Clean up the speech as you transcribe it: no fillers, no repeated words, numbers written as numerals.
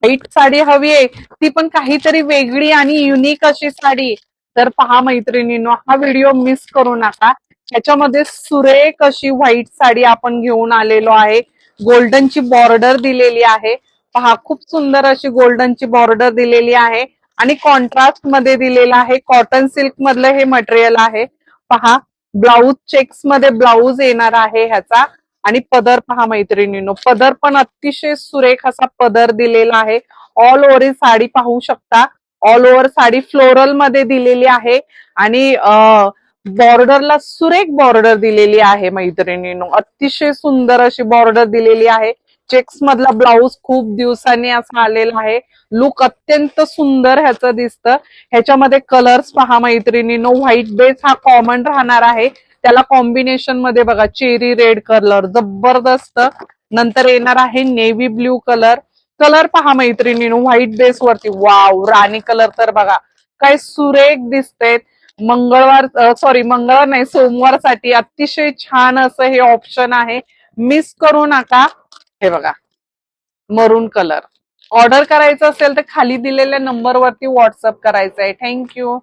White sari हवी आहे, ती पण काहीतरी वेगळी आणि युनिक अशी साडी, तर पहा मैत्रिणींनो, हा व्हिडिओ मिस करू नका. ह्याच्यामध्ये सुरेख अशी व्हाईट साडी आपण घेऊन आलेलो आहे. गोल्डनची बॉर्डर दिलेली आहे. पहा, खूप सुंदर अशी गोल्डनची बॉर्डर दिलेली आहे आणि कॉन्ट्रास्ट मध्ये दिलेला आहे. कॉटन सिल्क मधलं हे मटेरियल आहे. पहा, ब्लाऊज चेक्स मध्ये ब्लाऊज येणार आहे ह्याचा. आणि पदर पहा मैत्रिणींनो, पदर पण अतिशय सुरेख असा पदर दिलेला आहे. ऑल ओव्हर ही साडी पाहू शकता. ऑल ओव्हर साडी फ्लोरल मध्ये दिलेली आहे आणि बॉर्डरला सुरेख बॉर्डर दिलेली आहे मैत्रिणींनो. अतिशय सुंदर अशी बॉर्डर दिलेली आहे. चेक्स मधला ब्लाऊज खूप दिवसांनी असा आलेला आहे. लुक अत्यंत सुंदर ह्याचं दिसतं. ह्याच्यामध्ये कलर्स पहा मैत्रिणींनो, व्हाईट बेस हा कॉमन राहणार आहे. त्याला कॉम्बिनेशन मध्ये बघा, चेरी रेड कलर जबरदस्त. नंतर येणार आहे नेव्ही ब्ल्यू कलर. कलर पहा मैत्रिणींनो, व्हाईट बेस वरती वाव, राणी कलर तर बघा काय सुरेख दिसते. मंगळवार नाही, सोमवारसाठी अतिशय छान असं हे ऑप्शन आहे. मिस करू नका. हे बघा, मरून कलर. ऑर्डर करायचं असेल तर खाली दिलेल्या नंबरवरती व्हॉट्सअप करायचं आहे. थँक्यू.